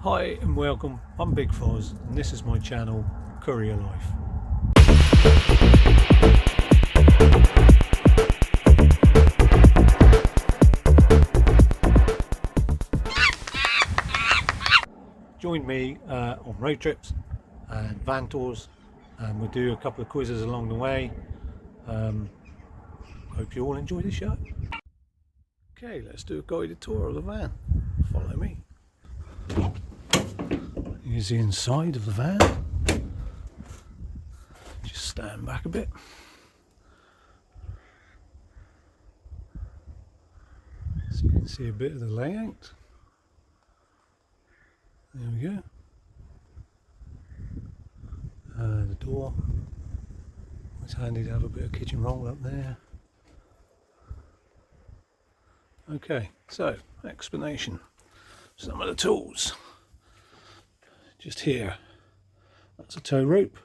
Hi and welcome, I'm Big Foz and this is my channel, Courier Life. Join me on road trips and van tours, and we'll do a couple of quizzes along the way. Hope you all enjoy the show. Okay, let's do a guided tour of the van. Follow me. Here's the inside of the van. Just stand back a bit. So you can see a bit of the layout. There we go. The door. It's handy to have a bit of kitchen roll up there. Okay, so explanation. Some of the tools. Just here. That's a tow rope.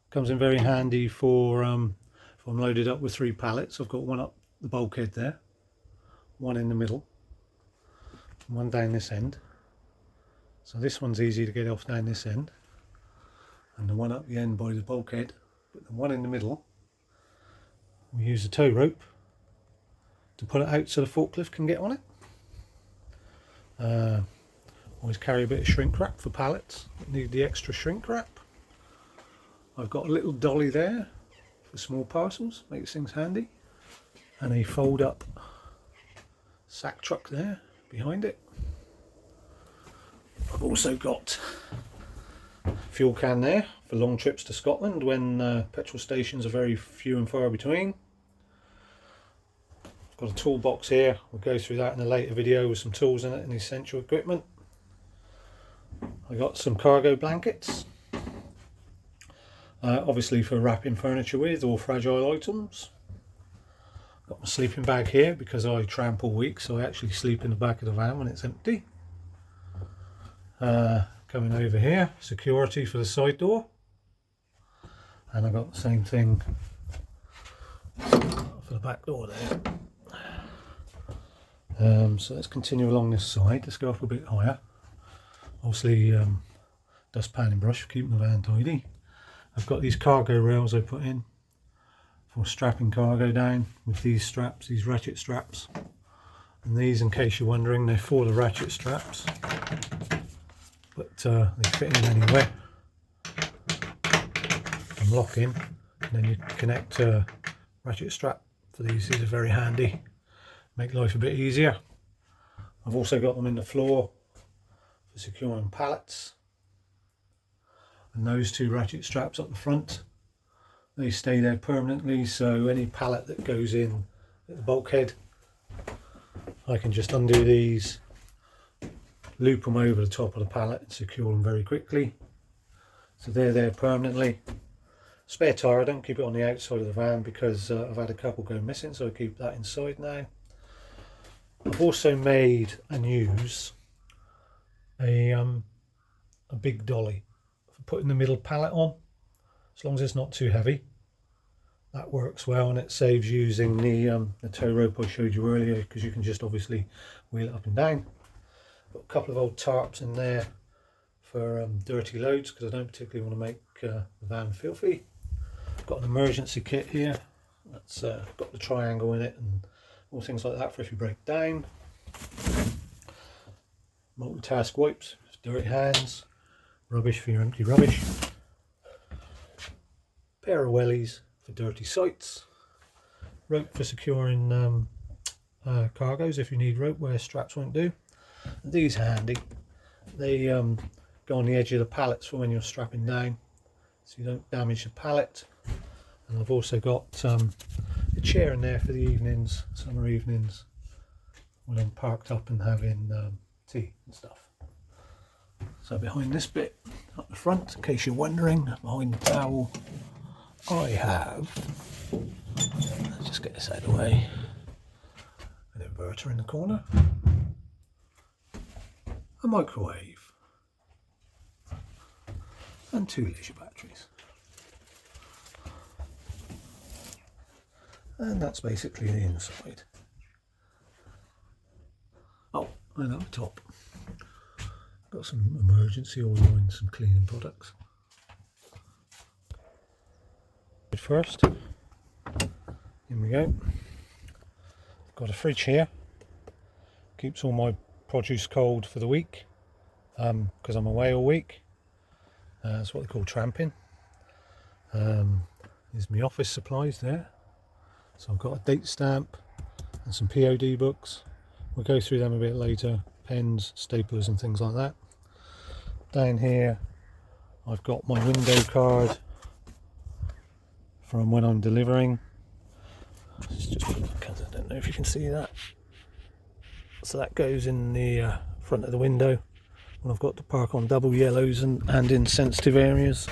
Comes in very handy for if I'm loaded up with 3 pallets. I've got one up the bulkhead there, one in the middle, and one down this end. So this one's easy to get off down this end, and the one up the end by the bulkhead. But the one in the middle, we use the tow rope to pull it out so the forklift can get on it. Always carry a bit of shrink wrap for pallets that need the extra shrink wrap. I've got a little dolly there for small parcels, makes things handy, and a fold up sack truck there behind it. I've also got a fuel can there for long trips to Scotland when petrol stations are very few and far between. I've got a toolbox here, we'll go through that in a later video with some tools in it and essential equipment. I got some cargo blankets, obviously for wrapping furniture with or fragile items. Got my sleeping bag here because I tramp all week, so I actually sleep in the back of the van when it's empty. Coming over here, security for the side door, and I got the same thing for the back door there. So let's continue along this side. Let's go up a bit higher. Obviously dustpan and brush for keeping the van tidy. I've got these cargo rails I put in for strapping cargo down with these straps, these ratchet straps. And these, in case you're wondering, they're for the ratchet straps, but they fit in anywhere. And lock in, and then you connect a ratchet strap for these. These are very handy, make life a bit easier. I've also got them in the floor for securing pallets, and those 2 ratchet straps up the front, they stay there permanently, so any pallet that goes in at the bulkhead, I can just undo these, loop them over the top of the pallet and secure them very quickly. So they're there permanently. Spare tire, I don't keep it on the outside of the van because I've had a couple go missing, so I keep that inside now. I've also made and use a big dolly for putting the middle pallet on, as long as it's not too heavy. That works well, and it saves using the tow rope I showed you earlier, because you can just obviously wheel it up and down. Got a couple of old tarps in there for dirty loads, because I don't particularly want to make the van filthy. Got an emergency kit here that's got the triangle in it and all things like that for if you break down. Multitask wipes, dirty hands, rubbish for your empty rubbish. Pair of wellies for dirty sites. Rope for securing cargoes if you need rope where straps won't do. And these are handy. They go on the edge of the pallets for when you're strapping down, so you don't damage the pallet. And I've also got a chair in there for the evenings, summer evenings, when I'm parked up and having tea and stuff. So behind this bit up the front, in case you're wondering, behind the towel, I have, let's just get this out of the way, an inverter in the corner, a microwave, and 2 leisure batteries. And that's basically the inside. Oh, and up top, got got some emergency oil and some cleaning products. First, in we go. Got a fridge here. Keeps all my produce cold for the week because I'm away all week. That's what they call tramping. There's my office supplies there. So I've got a date stamp and some POD books. We'll go through them a bit later. Pens, staplers and things like that. Down here I've got my window card from when I'm delivering. I don't know if you can see that. So that goes in the front of the window when I've got to park on double yellows and in sensitive areas,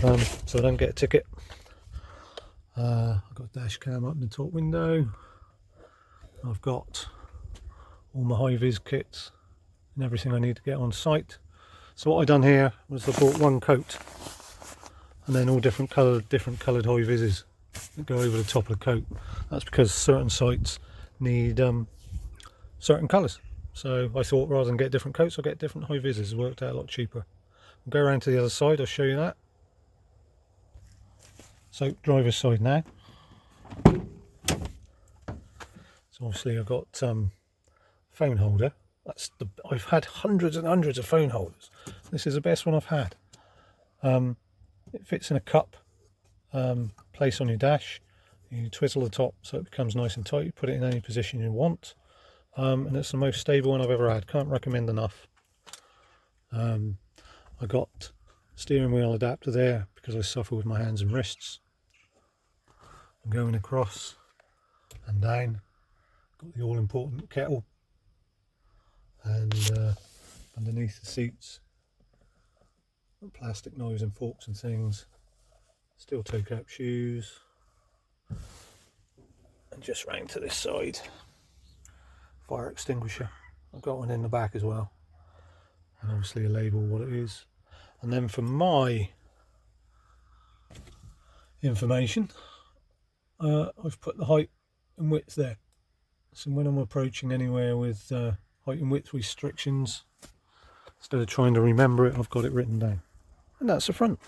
so I don't get a ticket. I've got dash cam up in the top window. I've got all my high-vis kits and everything I need to get on site. So what I done here was I bought one coat and then all different coloured high-vises that go over the top of the coat. That's because certain sites need certain colours. So I thought rather than get different coats, I'll get different high-vises. It worked out a lot cheaper. I'll go around to the other side, I'll show you that. So driver's side now. So obviously I've got phone holder. I've had hundreds and hundreds of phone holders. This is the best one I've had. It fits in a cup, place on your dash. You twizzle the top so it becomes nice and tight. You put it in any position you want, and it's the most stable one I've ever had. Can't recommend enough. I got steering wheel adapter there because I suffer with my hands and wrists. I'm going across and down. Got the all-important kettle, and underneath the seats, got plastic knives and forks and things. Steel toe cap shoes, and just round to this side, fire extinguisher. I've got one in the back as well, and obviously a label what it is. And then for my information, I've put the height and width there. So when I'm approaching anywhere with height and width restrictions, instead of trying to remember it, I've got it written down. And that's the front.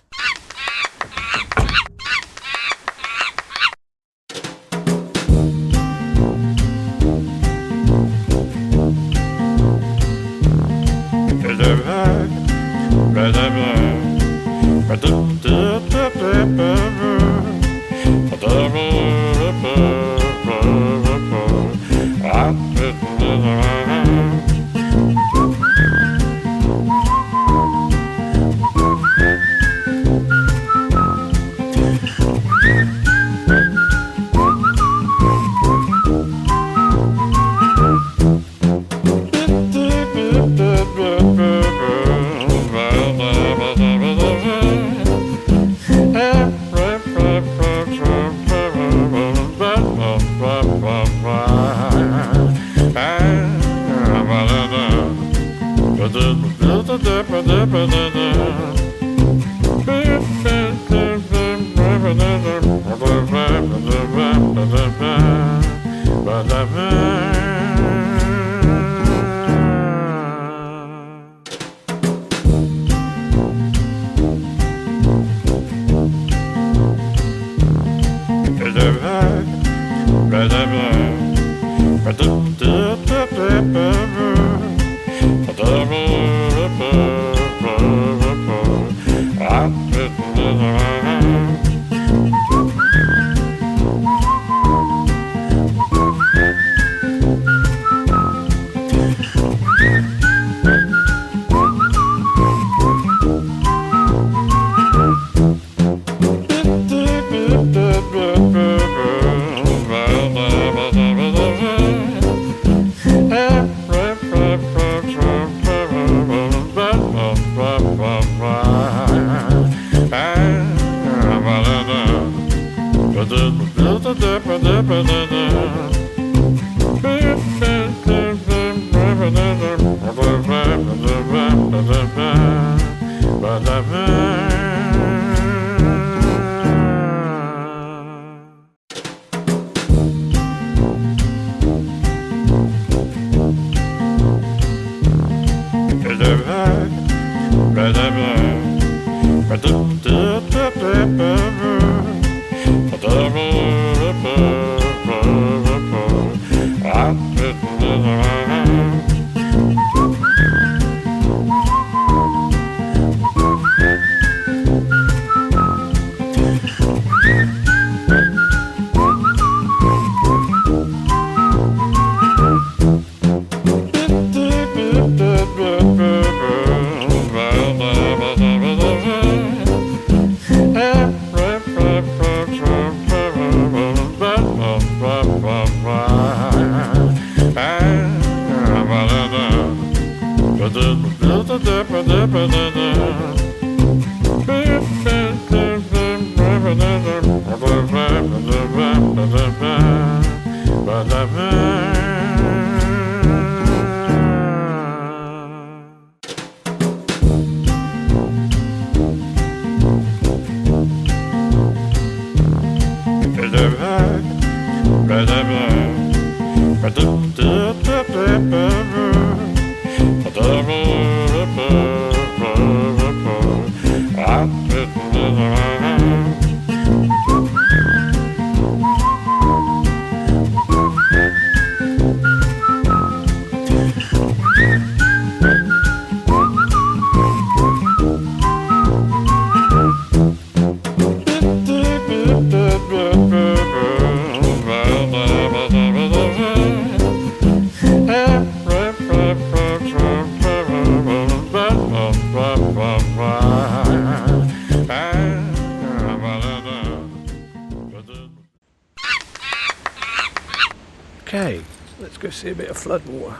Okay, let's go see a bit of flood water.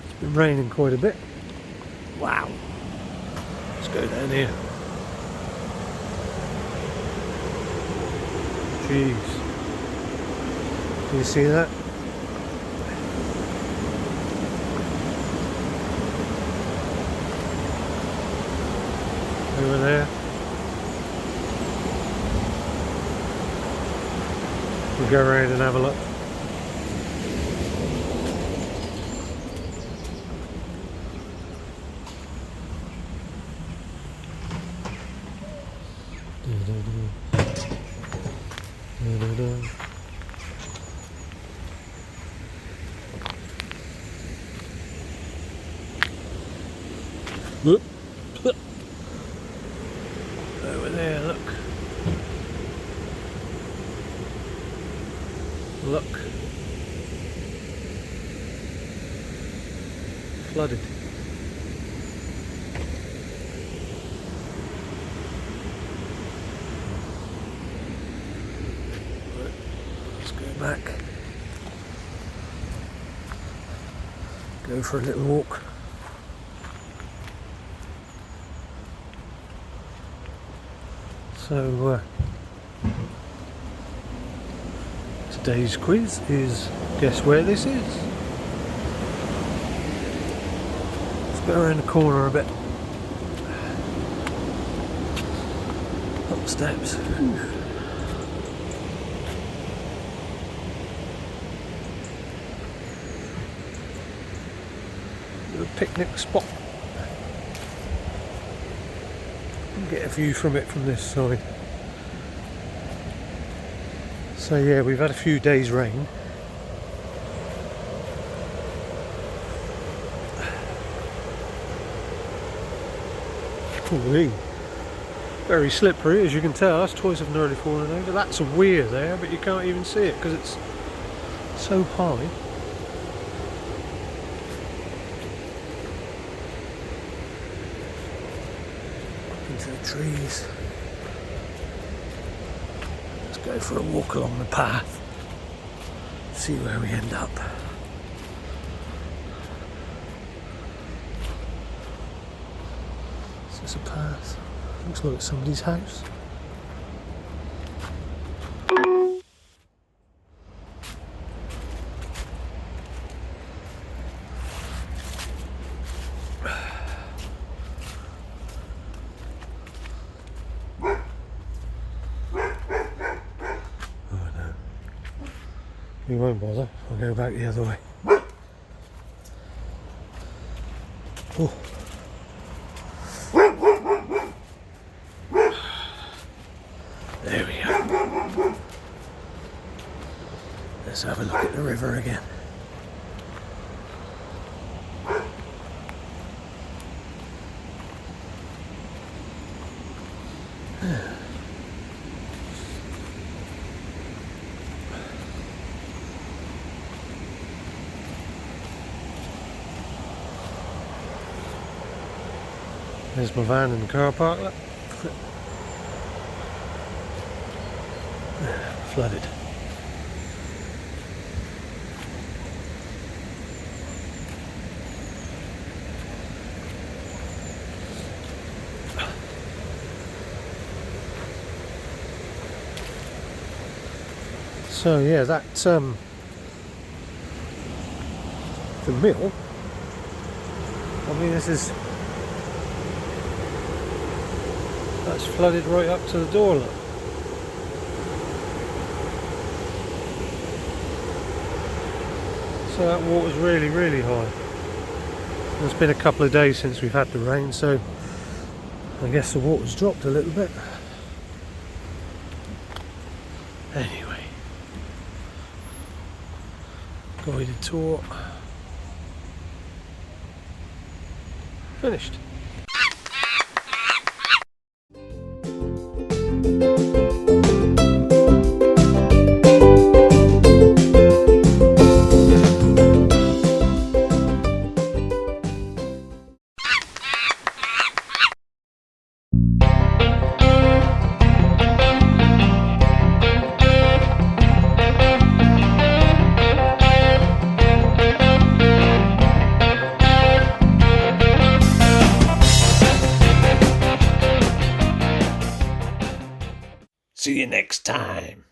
It's been raining quite a bit. Wow. Let's go down here. Jeez. Can you see that? Over there. We'll go around and have a look. Whoop. Over there, look. Look. Flooded. Let's go back. Go for a little walk. So today's quiz is guess where this is. Let's go around the corner a bit. Up the steps. A picnic spot. Get a view from it from this side. So yeah, we've had a few days rain. Ooh-wee. Very slippery, as you can tell. That's twice I've nearly fallen over. That's a weir there, but you can't even see it because it's so high. Into the trees. Let's go for a walk along the path. See where we end up. Is this a path? Looks like it's somebody's house. We won't bother, I'll go back the other way. Oh. There we go. Let's have a look at the river again. There's my van in the car park. Look. Flooded. So yeah, that the mill. I mean, that's flooded right up to the door. Look. So that water's really, really high. It's been a couple of days since we've had the rain, so I guess the water's dropped a little bit. Anyway, guided tour finished. See you next time.